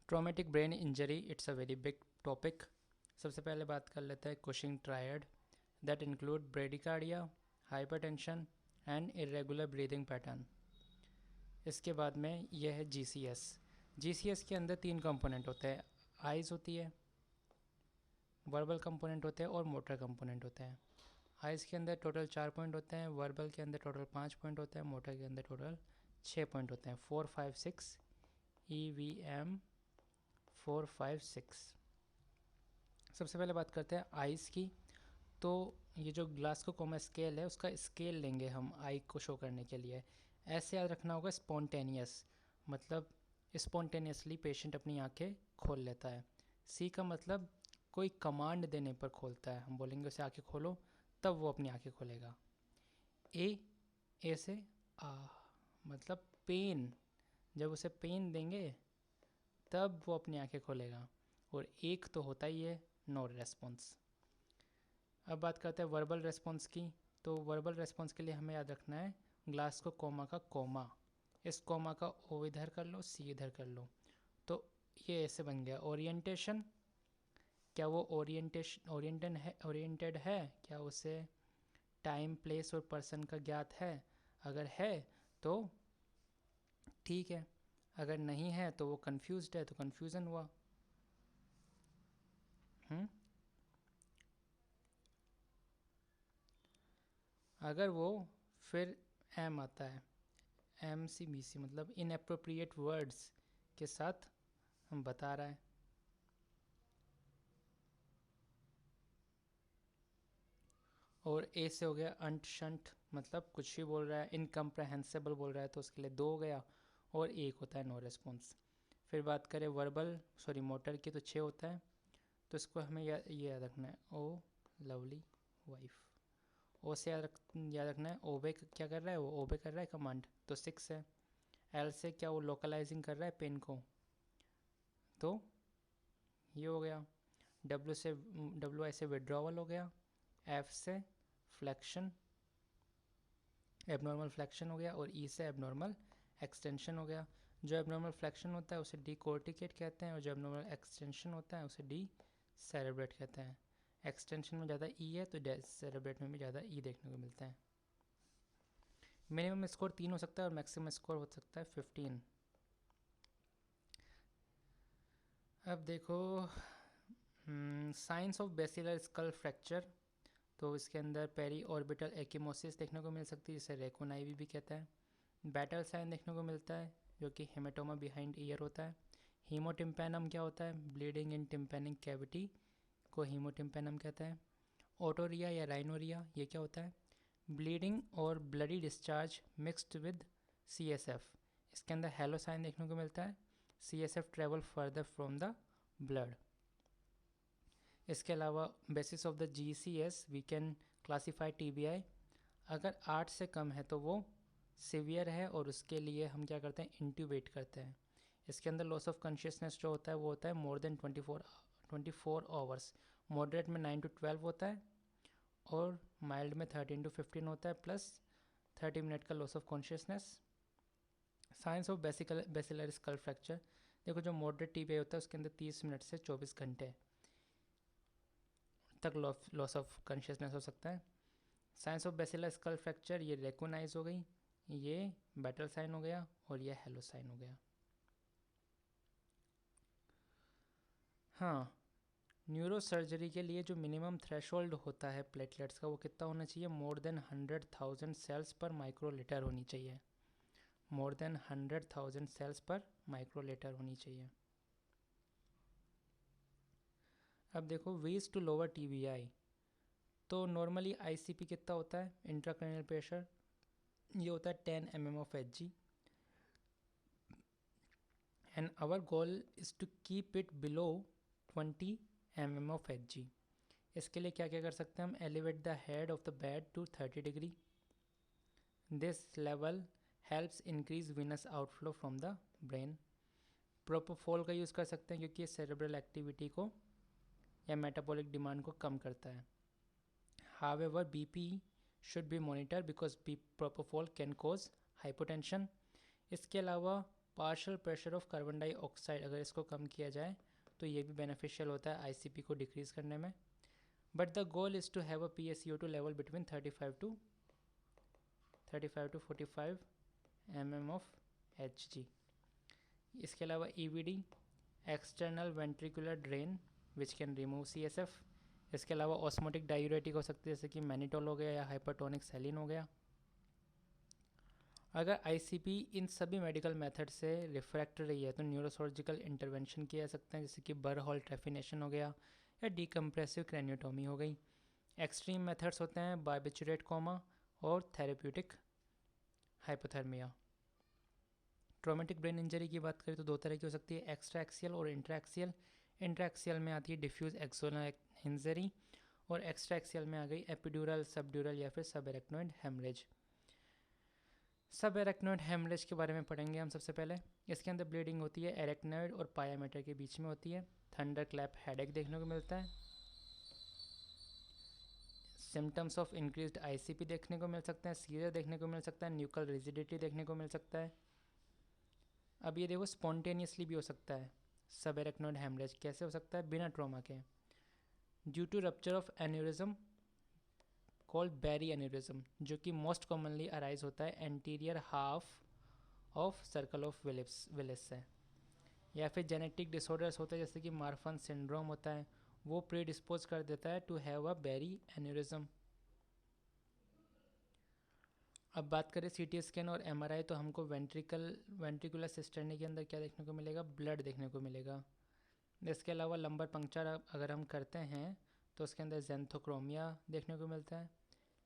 Traumatic brain injury it's a very big topic. सबसे पहले बात कर लेते हैं Cushing triad that include bradycardia, hypertension and irregular breathing pattern. इसके बाद में यह है जीसीएस। जीसीएस के अंदर तीन कंपोनेंट होते हैं, आइज़ होती है, वर्बल कंपोनेंट होते हैं और मोटर कंपोनेंट होते हैं। आइज़ के अंदर टोटल 4 पॉइंट होते हैं, वर्बल के अंदर टोटल 5 पॉइंट होते हैं, मोटर के अंदर टोटल 6 पॉइंट होते हैं। 4 5 6 EVM 4 5 6। सबसे पहले बात करते हैं आइज़ की। तो ये जो ग्लासको कोमा स्केल है उसका स्केल लेंगे हम आई को शो करने के लिए। ऐसे याद रखना होगा स्पॉन्टेनियस, मतलब स्पॉन्टेनियसली पेशेंट अपनी आंखें खोल लेता है। सी का मतलब कोई कमांड देने पर खोलता है, हम बोलेंगे उसे आंखें खोलो तब वो अपनी आंखें खोलेगा। ए से आ, मतलब पेन, जब उसे पेन देंगे तब वो अपनी आंखें खोलेगा। और एक तो होता ही है नो रेस्पॉन्स। अब बात करते हैं वर्बल रेस्पॉन्स की। तो वर्बल रेस्पॉन्स के लिए हमें याद रखना है ग्लास को कोमा का कोमा, इस कोमा का ओ इधर कर लो, सी इधर कर लो, तो ये ऐसे बन गया। ओरिएंटेशन, क्या वो ओरिएंटेड है, क्या उसे टाइम प्लेस और पर्सन का ज्ञात है? अगर है तो ठीक है, अगर नहीं है तो वो कंफ्यूज्ड है, तो कंफ्यूजन हुआ। अगर वो फिर एम आता है, MCBC मतलब इनएप्रोप्रिएट वर्ड्स के साथ हम बता रहा है। और ए से हो गया अंट शंट, मतलब कुछ भी बोल रहा है, इनकम्प्रहेंसिबल बोल रहा है, तो उसके लिए 2 हो गया। और एक होता है नो रेस्पॉन्स। फिर बात करें मोटर की, तो 6 होता है। तो इसको हमें ये याद रखना है, ओ लवली वाइफ। ओ से याद रखना है ओबे क्या कर रहा है, वो ओबे कर रहा है कमांड, तो 6 है। एल से क्या वो लोकलाइजिंग कर रहा है पेन को, तो ये हो गया। डब्ल्यू से विड्रॉवल हो गया। एफ से फ्लैक्शन, एबनॉर्मल फ्लैक्शन हो गया। और ई से एबनॉर्मल एक्सटेंशन हो गया। जो एबनॉर्मल फ्लैक्शन होता है उसे डी कोर्टिकेट कहते हैं, और जो एबनॉर्मल एक्सटेंशन होता है उसे डी सेरेब्रेट कहते हैं। एक्सटेंशन में ज़्यादा ई है तो सेरेब्रेट में भी ज़्यादा ई देखने को मिलता है। मिनिमम स्कोर 3 हो सकता है और मैक्सिमम स्कोर हो सकता है 15। अब देखो science of basilar skull fracture. तो इसके अंदर पेरी ऑर्बिटल एक्यूमोसिस देखने को मिल सकती है, जिसे रेकोनाइवी भी कहता है। बैटल साइन देखने को मिलता है जो कि हेमेटोमा बिहाइंड ईयर होता है। हीमोटिम्पैनम क्या होता है, ब्लीडिंग इन टिम्पैनिक कैविटी को हीमोटिम्पैनम कहता है। ओटोरिया या राइनोरिया ये क्या होता है, ब्लीडिंग और bloody discharge mixed with CSF। इसके अंदर हेलो साइन देखने को मिलता है, CSF travel further from the blood. इसके अलावा basis of the GCS we can classify TBI। अगर 8 से कम है तो वो सीवियर है और उसके लिए हम क्या करते हैं, इंट्यूबेट करते हैं। इसके अंदर लॉस ऑफ कॉन्शियसनेस जो होता है वो होता है मोर देन 24 आवर्स। मॉडरेट में 9 to 12 होता है और माइल्ड में 13 to 15 होता है, प्लस 30 मिनट का loss of consciousness. Science of basilar skull fracture. देखो जो मॉडरेट TBI होता है उसके अंदर 30 मिनट से 24 घंटे तक लॉस ऑफ कॉन्शियसनेस हो सकता है। Science of basilar skull fracture ये रेकोनाइज हो गई, ये बैटल साइन हो गया और ये हेलो साइन हो गया। हाँ, न्यूरो सर्जरी के लिए जो मिनिमम थ्रेशोल्ड होता है प्लेटलेट्स का वो कितना होना चाहिए, मोर देन 100,000 सेल्स पर माइक्रोलीटर होनी चाहिए। मोर देन 100,000 सेल्स पर माइक्रोलीटर होनी चाहिए। अब देखो वेज टू लोअर TBI। तो नॉर्मली ICP कितना होता है, इंट्राक्रैनियल प्रेशर, ये होता है 10 mm of Hg, and our goal is to keep it below 20 mm of Hg। इसके लिए क्या क्या कर सकते हैं हम, elevate the head of the bed to 30 degree. This level helps increase venous outflow from the brain. Propofol का use कर सकते हैं क्योंकि ये सेरेब्रल एक्टिविटी को या मेटाबॉलिक डिमांड को कम करता है। However BP should be monitor because propofol can cause hypotension. इसके अलावा partial pressure of carbon dioxide, अगर इसको कम किया जाए तो ये भी बेनिफिशियल होता है आईसीपी को डिक्रीज़ करने में. But the goal is to have a PaCO2 level between 35 to 45 mm of Hg. इसके अलावा EVD, external ventricular drain which can remove CSF. इसके अलावा ऑस्मोटिक डायूरेटिक हो सकती है जैसे कि मैनिटोल हो गया या हाइपरटोनिक सेलिन हो गया. अगर आईसीपी इन सभी मेडिकल मेथड से रिफ्रैक्ट रही है तो न्यूरोसर्जिकल इंटरवेंशन किया जा सकते हैं जैसे कि बरहॉल ट्रेफिनेशन हो गया या डीकम्प्रेसिव क्रेनियोटोमी हो गई. एक्सट्रीम मेथड्स होते हैं बार्बिचुरेट कोमा और therapeutic hypothermia. Traumatic brain injury की बात करें तो दो तरह की हो सकती है, एक्स्ट्रा एक्सियल और इंट्राक्सियल. इंट्राक्सियल में आती है डिफ्यूज एक्सोनल इंजरी और एक्स्ट्रा एक्सियल में आ गई एपिड्यूरल, सबड्यूरल या फिर सब एरेक्नोइड हेमरेज. सब एरेक्नोइड हेमरेज के बारे में पढ़ेंगे हम सबसे पहले. इसके अंदर ब्लीडिंग होती है एरेक्नोइड और पायामीटर के बीच में होती है. थंडर क्लैप हेडेक देखने को मिलता है. सिम्टम्स ऑफ इंक्रीज्ड आईसीपी देखने को मिल सकते हैं. सीजर देखने को मिल सकता है. न्यूकल रिजिडिटी देखने को मिल सकता है. अब ये देखो स्पॉन्टेनियसली भी हो सकता है. सब एरेक्नोइड हेमरेज कैसे हो सकता है? बिना ट्रॉमा के, due to rupture of aneurysm called berry aneurysm, जो कि मोस्ट कॉमनली अराइज होता है anterior half of circle of Willis से. या फिर जेनेटिक डिसऑर्डर्स होते हैं जैसे कि मार्फन सिंड्रोम होता है, वो प्रीडिस्पोज कर देता है to have a berry aneurysm. अब बात करें सीटी स्कैन और एमआरआई तो हमको वेंट्रिकुलर सिस्टर्नी के अंदर क्या देखने को मिलेगा? ब्लड देखने को मिलेगा. इसके अलावा लंबर पंक्चर अगर हम करते हैं तो उसके अंदर जेंथोक्रोमिया देखने को मिलता है.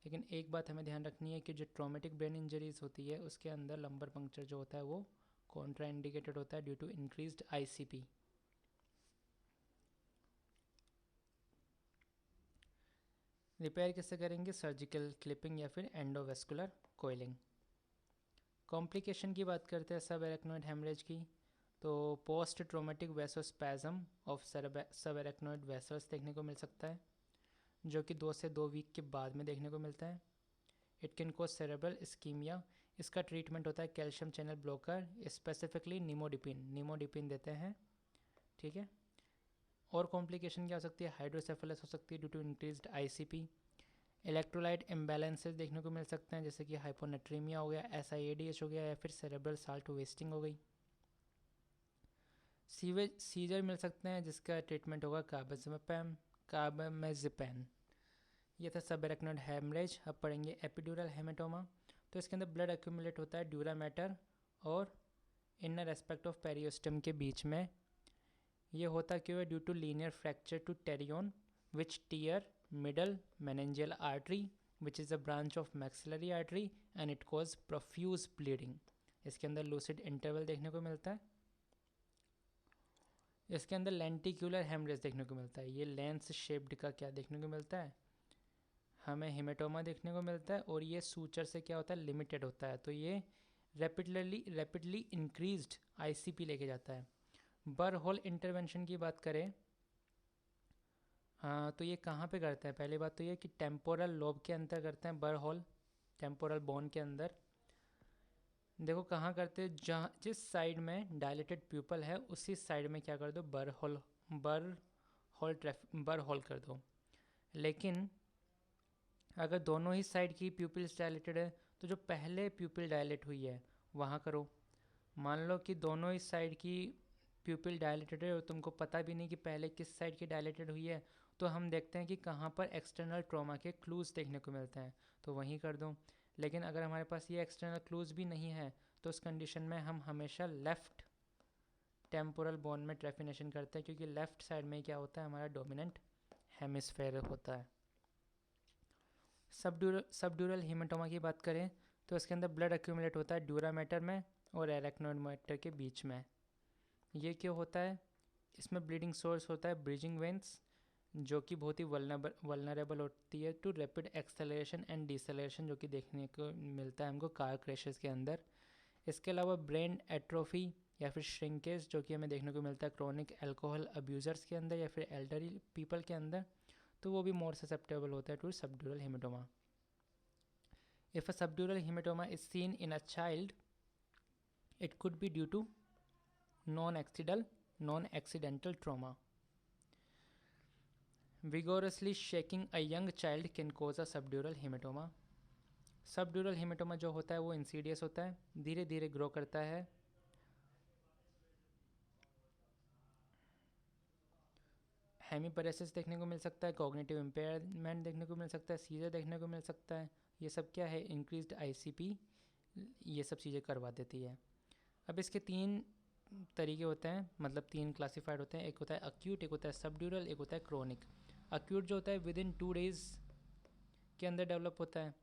लेकिन एक बात हमें ध्यान रखनी है कि जो ट्रॉमेटिक ब्रेन इंजरीज होती है उसके अंदर लंबर पंक्चर जो होता है वो कॉन्ट्रा इंडिकेटेड होता है due to increased ICP. Repair किससे करेंगे? सर्जिकल क्लिपिंग या फिर एंडोवेस्कुलर कोइलिंग. कॉम्प्लिकेशन की बात करते हैं सब एरेक्नोइड हेमरेज की, तो पोस्ट ट्रोमेटिक वेसोस्पैज्म ऑफ सब एरेक्नोइड वेसल्स देखने को मिल सकता है जो कि 2 से 2 वीक के बाद में देखने को मिलता है. It can cause cerebral ischemia. इसका ट्रीटमेंट होता है calcium channel blocker, specifically nimodipine देते हैं. ठीक है. और कॉम्प्लिकेशन क्या हो सकती है? हाइड्रोसेफलस हो सकती है due to increased ICP. Electrolyte imbalances देखने को मिल सकते हैं जैसे कि हाइपोनेट्रीमिया हो गया, SIADH हो गया या फिर सेरेब्रल साल्ट वेस्टिंग हो गई. सीजर मिल सकते हैं जिसका ट्रीटमेंट होगा कार्बामेज़ेपिन. ये था सब एरेक्नोइड हेमरेज. अब पढ़ेंगे एपिड्यूरल हेमेटोमा. तो इसके अंदर ब्लड एक्यूमुलेट होता है ड्यूरा मैटर और इनर एस्पेक्ट ऑफ पेरियोस्टम के बीच में. ये होता क्यों है? Due to linear fracture to pterion which tear middle meningeal artery which is a branch of maxillary artery and it cause profuse bleeding. इसके अंदर लूसिड इंटरवल देखने को मिलता है. इसके अंदर लेंटिक्यूलर हेमरेज देखने को मिलता है. ये लेंस शेप्ड का क्या देखने को मिलता है? हमें हेमेटोमा देखने को मिलता है और ये सूचर से क्या होता है? लिमिटेड होता है. तो ये रैपिडली इंक्रीज्ड आईसीपी लेके जाता है. बरहॉल इंटरवेंशन की बात करें तो ये कहाँ पे करते हैं? पहली बात तो ये कि टेम्पोरल लोब के अंदर करते हैं बरहॉल, टेम्पोरल बोन के अंदर. देखो कहाँ करते हैं? जहाँ जिस साइड में डायलेटेड प्यूपल है उसी साइड में क्या कर दो? बरहॉल कर दो. लेकिन अगर दोनों ही साइड की प्यूपिल्स डायलेटेड है तो जो पहले प्यूपिल डायलेट हुई है वहाँ करो. मान लो कि दोनों ही साइड की प्यूपिल डायलेटेड है और तुमको पता भी नहीं कि पहले किस साइड की डायलेटेड हुई है, तो हम देखते हैं कि कहाँ पर एक्सटर्नल ट्रॉमा के क्लूज़ देखने को मिलते हैं तो वहीं कर दो. लेकिन अगर हमारे पास ये एक्सटर्नल क्लूज़ भी नहीं है तो उस कंडीशन में हम हमेशा लेफ़्ट टेम्पोरल बोन में ट्रेफिनेशन करते हैं क्योंकि लेफ़्ट साइड में क्या होता है? हमारा डोमिनेंट हेमिस्फेयर होता है. सबड्यूरल हेमेटोमा की बात करें तो इसके अंदर ब्लड एक्यूमुलेट होता है ड्यूरा मैटर में और एरेक्नोइड मैटर के बीच में. ये क्यों होता है? इसमें ब्लीडिंग सोर्स होता है ब्रिजिंग वेंस जो कि बहुत ही वल्नरेबल होती है to rapid acceleration and deceleration जो कि देखने को मिलता है हमको कार क्रैशेस के अंदर. इसके अलावा ब्रेन एट्रोफी या फिर श्रिंकेज जो कि हमें देखने को मिलता है क्रोनिक अल्कोहल अब्यूज़र्स के अंदर या फिर एल्डरली पीपल के अंदर, तो वो भी मोर ससेप्टेबल होता है to subdural hematoma. If a subdural hematoma is seen in a child it could be due to non-accidental trauma. Vigorously shaking a young child can cause a subdural hematoma. Subdural haematoma जो होता है वो Insidious होता है, धीरे धीरे grow करता है. हेमीपरेसिस देखने को मिल सकता है, कॉग्निटिव इम्पेयरमेंट देखने को मिल सकता है, सीजर देखने को मिल सकता है. ये सब क्या है, इंक्रीज्ड आईसीपी ये सब चीज़ें करवा देती है. अब इसके 3 तरीके होते हैं, मतलब 3 क्लासीफाइड होते हैं. एक होता है अक्यूट, एक होता है सबड्यूरल, एक होता है क्रोनिक. अक्यूट जो होता है विद इन 2 डेज़ के अंदर डेवलप होता है.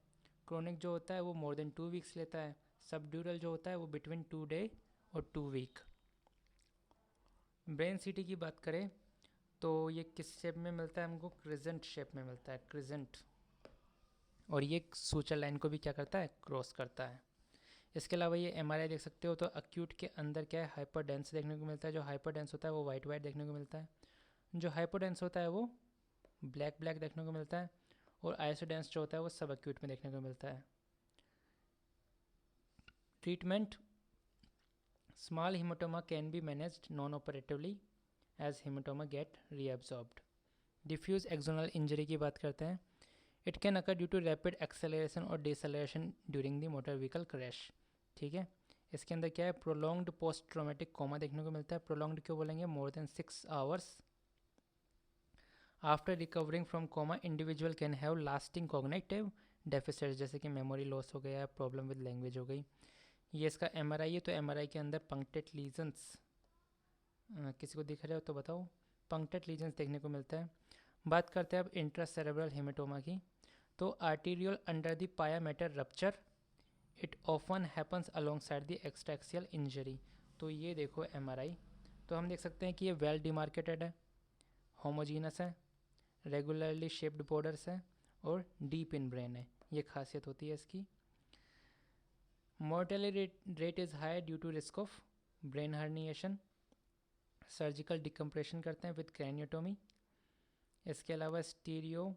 क्रोनिक जो होता है वो मोर देन 2 वीक्स लेता है. सबड्यूरल जो होता है वो बिटवीन 2 डे और 2 वीक. ब्रेन सीटी की बात करें तो ये किस शेप में मिलता है हमको, क्रिजेंट शेप में मिलता है, क्रिजेंट. और ये सूचर लाइन को भी क्या करता है, क्रॉस करता है. इसके अलावा ये एमआरआई देख सकते हो तो अक्यूट के अंदर क्या है, हाइपर डेंस देखने को मिलता है. जो हाइपर डेंस होता है वो वाइट वाइट देखने को मिलता है. जो हाइपर डेंस होता है वो ब्लैक ब्लैक देखने को मिलता है. और आइसोडेंस जो होता है वो सब अक्यूट में देखने को मिलता है. Treatment, small hematoma can be managed non operatively as hematoma get reabsorbed. Diffuse axonal injury की बात करते हैं. It can occur due to rapid acceleration और deceleration during the motor vehicle crash. ठीक है. इसके अंदर क्या है, प्रोलॉन्ग्ड पोस्ट ट्रॉमेटिक कोमा देखने को मिलता है. प्रोलॉन्ग्ड क्यों बोलेंगे, more than 6 hours. After recovering from coma individual can have lasting cognitive deficit, जैसे कि मेमोरी लॉस हो गया, प्रॉब्लम विद लैंग्वेज हो गई. ये इसका एमआरआई है, तो एमआरआई के अंदर पंक्टेड लीजन्स, किसी को दिख रहे हो तो बताओ, पंक्टेड लीजन्स देखने को मिलता है. बात करते हैं अब इंट्रासेरेब्रल हेमेटोमा की. तो arterial under the pia mater rupture, it often happens alongside the extraaxial injury. तो ये देखो एमआरआई, तो हम देख सकते हैं कि ये वेल डिमार्केटेड है, होमोजीनस है, रेगुलरली शेप्ड बॉर्डर्स है और डीप इन ब्रेन है. ये खासियत होती है इसकी. Mortality rate is high due to risk of brain herniation. Surgical decompression करते हैं विद क्रैनियोटोमी. इसके अलावा स्टीरियो,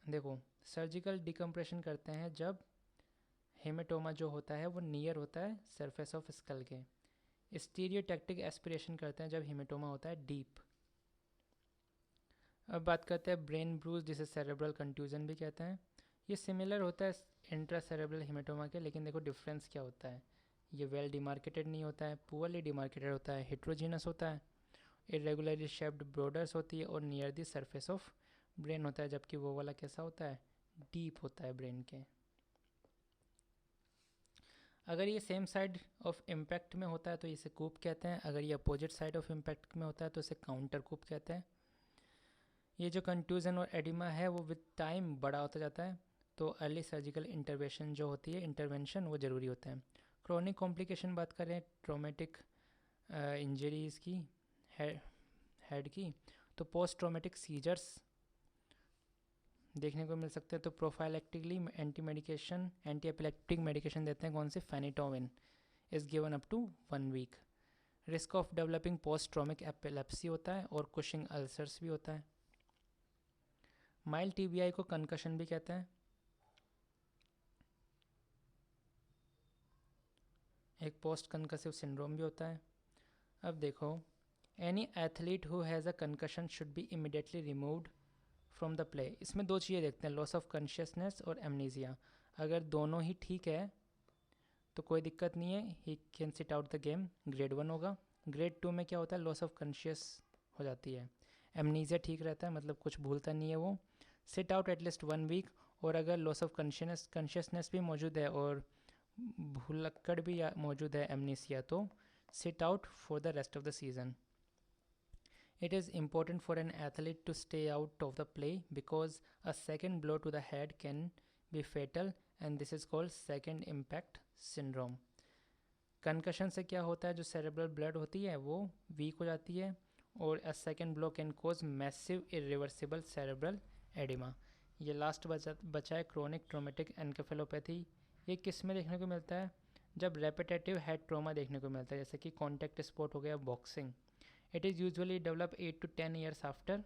देखो सर्जिकल डिकम्प्रेशन करते हैं जब हेमेटोमा जो होता है वो नियर होता है सरफेस ऑफ स्कल के. स्टीरियोटैक्टिक एस्पिरेशन करते हैं जब हेमेटोमा होता है डीप. अब बात करते हैं ब्रेन ब्रूज, जिसे सेरेब्रल कंट्यूजन भी कहते हैं. ये सिमिलर होता है इंट्रासेरेब्रल हेमेटोमा के, लेकिन देखो डिफरेंस क्या होता है. ये वेल डिमार्केटेड नहीं होता है, पुअरली डिमार्केटेड होता है, हेट्रोजीनस होता है, इरेगुलरली शेप्ड बॉर्डर्स होती है और near the surface of brain होता है. जबकि वो वाला कैसा होता है, डीप होता है ब्रेन के. अगर ये सेम साइड ऑफ इम्पैक्ट में होता है तो इसे कूप कहते हैं. अगर ये अपोजिट साइड ऑफ इम्पैक्ट में होता है तो इसे काउंटर कूप कहते हैं. ये जो कंट्यूजन और एडिमा है वो विद टाइम बड़ा होता जाता है, तो अर्ली सर्जिकल इंटरवेंशन जो होती है, इंटरवेंशन वो ज़रूरी होता है. क्रोनिक कॉम्प्लिकेशन बात करें ट्रोमेटिक इंजरीज़ की, हेड की, तो पोस्ट ट्रोमेटिक सीजर्स देखने को मिल सकते हैं. तो प्रोफाइलेक्टिकली एंटी एपिलेप्टिक मेडिकेशन देते हैं. कौन से, phenytoin is given up to 1 week. Risk of developing post traumatic epilepsy होता है और कुशिंग अल्सर्स भी होता है. माइल्ड टीबीआई को कंकशन भी कहते हैं. एक पोस्ट कंकसिव सिंड्रोम भी होता है. अब देखो, any athlete who has a concussion should be immediately removed from the play. इसमें 2 चीज़ें देखते हैं, लॉस ऑफ कॉन्शियसनेस और एमनीजिया. अगर दोनों ही ठीक है तो कोई दिक्कत नहीं है, he can sit out the game, grade 1 होगा. ग्रेड 2 में क्या होता है, लॉस ऑफ कॉन्शियस हो जाती है, एमनीजिया ठीक रहता है, मतलब कुछ भूलता नहीं है वो, सिट आउट एटलीस्ट 1 वीक. और अगर लॉस ऑफ कॉन्शियसनेस भी मौजूद है और भूलक्कड़ भी मौजूद है, एमनीसिया, तो sit out for the rest of the season. It is important for an athlete to stay out of the play because a second blow to the head can be fatal and this is called second impact syndrome. Concussion से क्या होता है, जो cerebral blood होती है वो week हो जाती है और a second blow can cause massive irreversible cerebral edema. ये लास्ट बचा है क्रोनिक ट्रोमेटिक एनकेफेलोपैथी. ये किस में देखने को मिलता है, जब रेपिटेटिव हेड ट्रोमा देखने को मिलता है, जैसे कि कॉन्टैक्ट स्पोर्ट हो गया, boxing. It is usually developed 8 to 10 years after.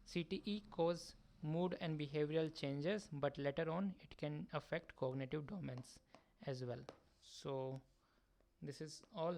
CTE cause mood and behavioral changes, but later on it can affect cognitive domains as well. So this is all.